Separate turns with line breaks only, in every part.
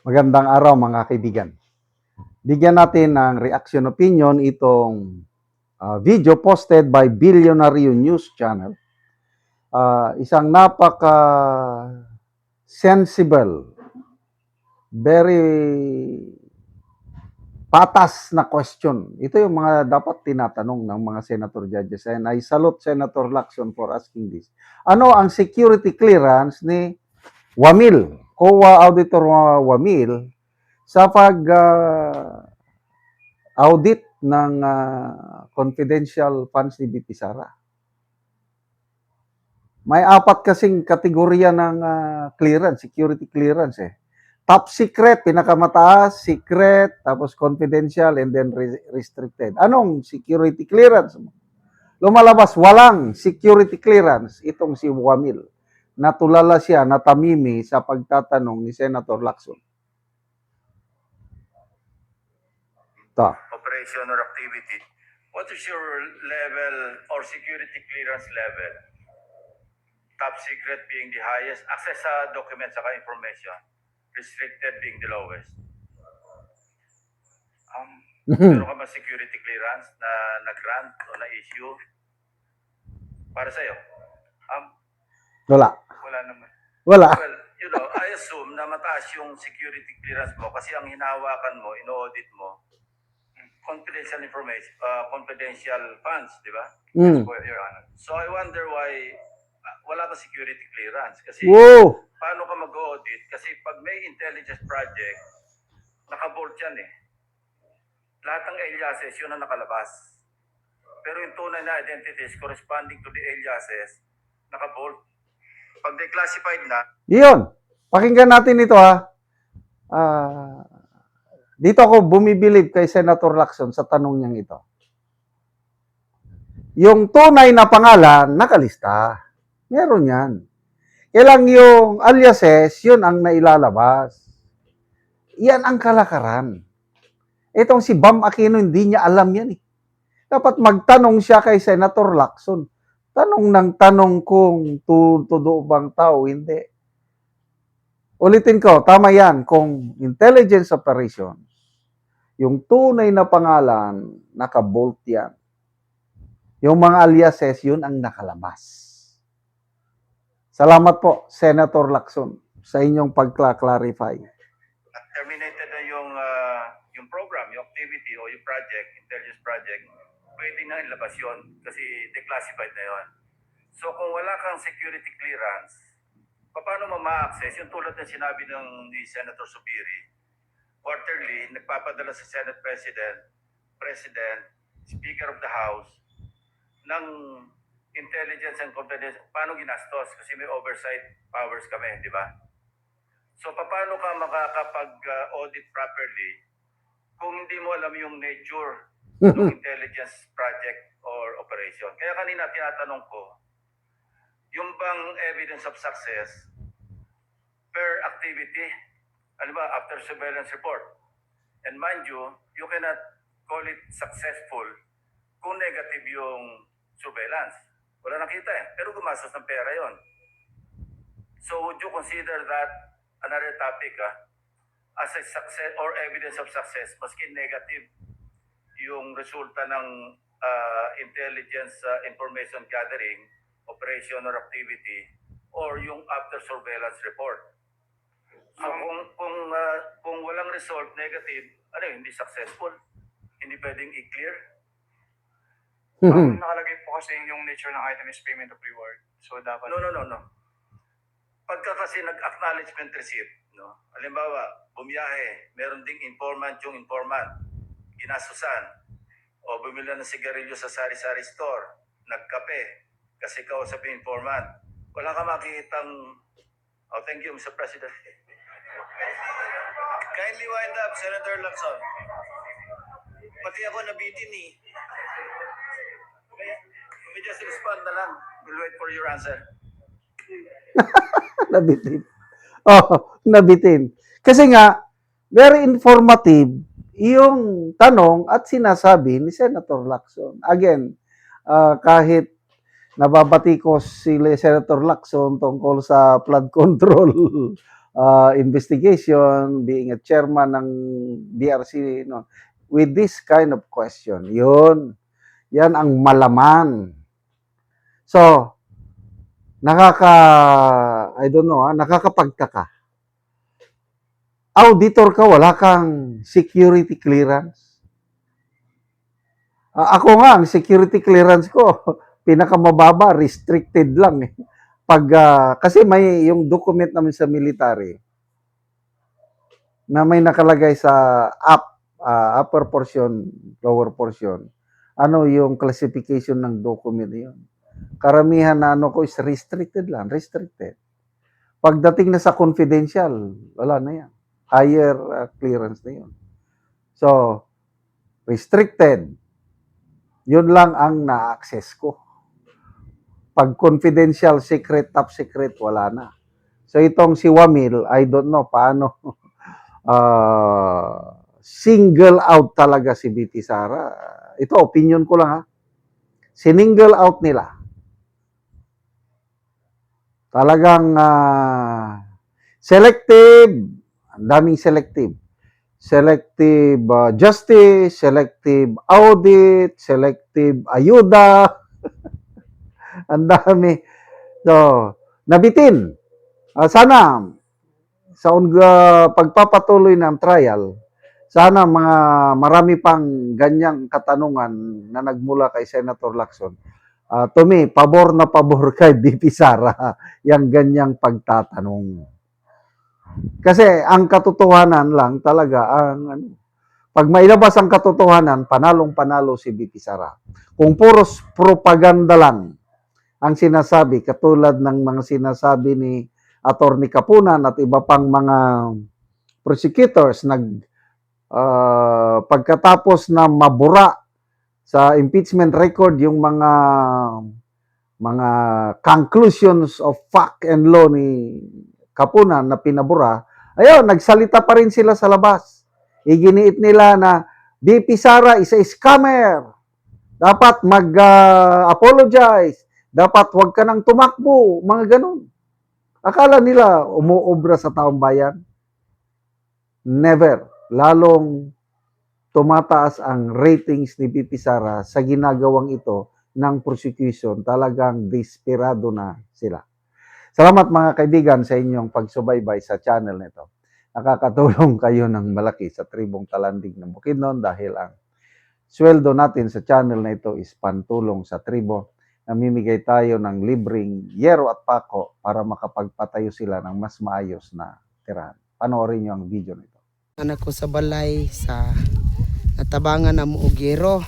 Magandang araw mga kaibigan. Bigyan natin ng reaction opinion itong video posted by Billionaire News Channel. Isang napaka-sensible, very patas na question. Ito yung mga dapat tinatanong ng mga senator judges. And I salute Senator Lacson for asking this. Ano ang security clearance ni Wamil, COA Auditor Wamil, sa audit ng confidential funds ni BP Sara? May apat kasing kategorya ng clearance, security clearance eh. Top secret, pinakamataas, secret, tapos confidential, and then restricted. Anong security clearance? Lumalabas, walang security clearance itong si Wamil. Natulala siya, natamimi sa pagtatanong ni Senator Lacson.
Operation or activity. What is your level or security clearance level? Top secret being the highest, access sa documents saka information, restricted being the lowest. Meron ka ba security clearance na nag-grant o na-issue para sa'yo?
Wala.
Wala naman.
Wala.
Well, you know, I assume na mataas yung security clearance mo kasi ang hinahawakan mo, ino-audit mo, confidential information, confidential funds, di ba?
Mm.
Your Honor. So I wonder why wala ka security clearance. Kasi paano ka mag-audit? Kasi pag may intelligence project, naka-bolt yan eh. Lahat ng aliases, yun ang nakalabas. Pero yung tunay na identities corresponding to the aliases, naka-bolt. Pag declassified na,
yun. Pakinggan natin ito ha. Dito ako bumibilib kay Senator Lacson sa tanong niyang ito. Yung tunay na pangalan, nakalista. Meron yan. Kailang yung aliases, yun ang nailalabas. Yan ang kalakaran. Itong si Bam Aquino, hindi niya alam yan eh. Dapat magtanong siya kay Senator Lacson. Tanong ng tanong kung tutudo bang tao, hindi. Ulitin ko, tama yan. Kung intelligence operations, yung tunay na pangalan, naka-bolt yan. Yung mga aliases, yun ang nakalabas. Salamat po, Senator Lacson, sa inyong pagkla-clarify.
Terminated na yung program, yung activity o yung project, intelligence project, pwede na ilabas yun kasi declassified na yun. So kung wala kang security clearance, paano mo ma-access? Yung tulad na sinabi ni Senator Subiri, quarterly, nagpapadala sa Senate President, Speaker of the House, ng intelligence and confidence, paano ginastos? Kasi may oversight powers kami, di ba? So, paano ka makakapag-audit properly kung hindi mo alam yung nature ng intelligence project or operation? Kaya kanina tinatanong ko, yung bang evidence of success per activity, ano ba, after surveillance report? And mind you, you cannot call it successful kung negative yung surveillance. Wala nakita eh. Pero gumastos ng pera yon. So would you consider that another topic as a success or evidence of success, maski negative yung resulta ng intelligence information gathering, operation or activity, or yung after surveillance report? So kung walang result, negative, hindi successful, hindi pwedeng i-clear.
Nakalagay po kasi yung nature ng item is payment of reward. So dapat...
No. Pagka kasi nag-acknowledgement receipt, no? Halimbawa, bumiyahe, meron ding informant yung informant, ginasusan, o bumili ng sigarilyo sa sari-sari store, nagkape, kasi kausap yung informant. Wala ka makikitang... Oh, thank you, Mr. President. Kindly wind up, Senator Lacson. Pati ako nabitin eh. Let me just respond na lang. We'll wait for your answer.
Nabitin. Nabitin. Kasi nga, very informative yung tanong at sinasabi ni Senator Lacson. Again, kahit nababati ko si Senator Lacson tungkol sa flood control investigation, being a chairman ng BRC, no, with this kind of question. Yan ang malaman. So, I don't know, nakakapagtaka. Auditor ka, wala kang security clearance. Ako nga, ang security clearance ko, pinakamababa, restricted lang. Kasi may yung document namin sa military na may nakalagay sa upper portion, lower portion. Ano yung classification ng document yun? Karamihan na ko is restricted lang, restricted. Pagdating na sa confidential, wala na yan. Higher clearance na yun. So, restricted. Yun lang ang na-access ko. Pag confidential, secret, top secret, wala na. So, itong si Wamil, I don't know paano single out talaga si BP Sara. Ito, opinion ko lang ha. Single out nila. Talagang selective. Ang daming selective. Selective justice, selective audit, selective ayuda. Ang dami. So, nabitin. Sana, sa pagpapatuloy ng trial, sana marami pang ganyang katanungan na nagmula kay Senator Lacson. To me, pabor na pabor kay BP Sara yung ganyang pagtatanong. Kasi ang katotohanan lang talaga, pag mailabas ang katotohanan, panalong-panalo si BP Sara. Kung puros propaganda lang ang sinasabi, katulad ng mga sinasabi ni Attorney Kapunan at iba pang mga prosecutors, pagkatapos na mabura sa impeachment record yung mga conclusions of fact and law ni Kapunan na pinabura, ayun, nagsalita pa rin sila sa labas. Iginiit nila na BP Sara is a scammer. Dapat mag-apologize. Dapat wag ka nang tumakbo. Mga ganun. Akala nila umuobra sa taong bayan? Never. Lalong tumataas ang ratings ni BP Sara sa ginagawang ito ng prosecution. Talagang desperado na sila. Salamat mga kaibigan sa inyong pagsubaybay sa channel nito. Nakakatulong kayo ng malaki sa tribong Talandig ng Bukidnon dahil ang sweldo natin sa channel na ito is pantulong sa tribo. Namimigay tayo ng libreng yero at pako para makapagpatayo sila ng mas maayos na tirahan. Panoorin niyo ang video nito.
Anak ko sa balay sa natabangan na mo og yero.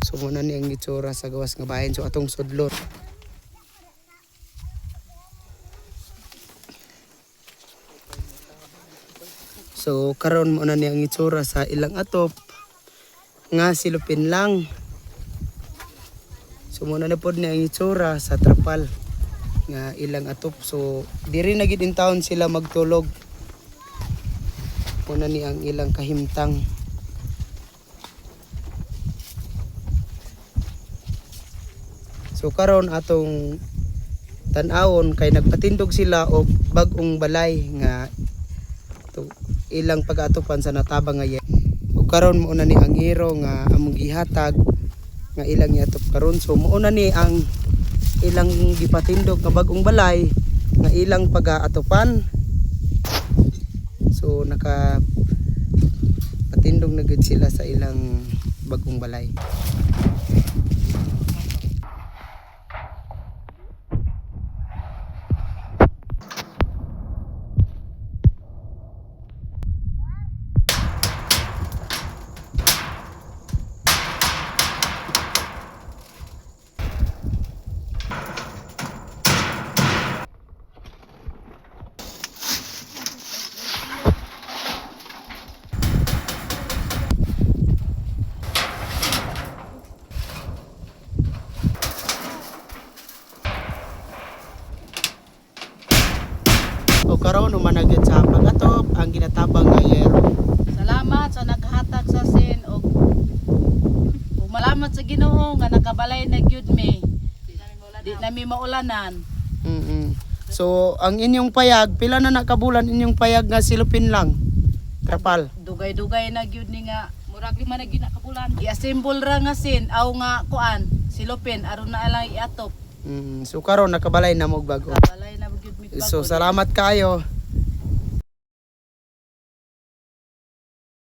So muna ni ang itsura sa gawas nga bahin so atong sudlot. So karon mo na ni ang itsura sa ilang atop nga silupin lang. So muna na pod ni ang itsura sa trapal nga ilang atop. So diri na gid in town sila magtulog. Muna ni ang ilang kahimtang. So karon atong tan-awon kay nagpatindog sila og bag-ong balay nga ilang pag-atupan sa natabang nga ug karon mo na ni ang iro nga among gihatag nga ilang iatop karon. So mo na ni ang ilang gipatindog nga bag-ong balay nga ilang pag-atupan. So naka patindog na gud sila sa ilang bag-ong balay. O karon humanagid sa pag-atop ang ginatabang nga yero.
Salamat sa naghatag sa sin og malamat sa Ginoo nga nakabalay na gyud mi. Di nami maulanan.
So ang inyong payag, pila na nakabulan inyong payag nga silupin lang. Trapal.
Dugay-dugay na gyud ni nga murag lima na gyud na kabulan. I-assemble ra nga sin aw nga kuan silopin aron na lang iatop.
So karon nakabalay na mo og bago.
Kabalay na gyud mi
So salamat kayo.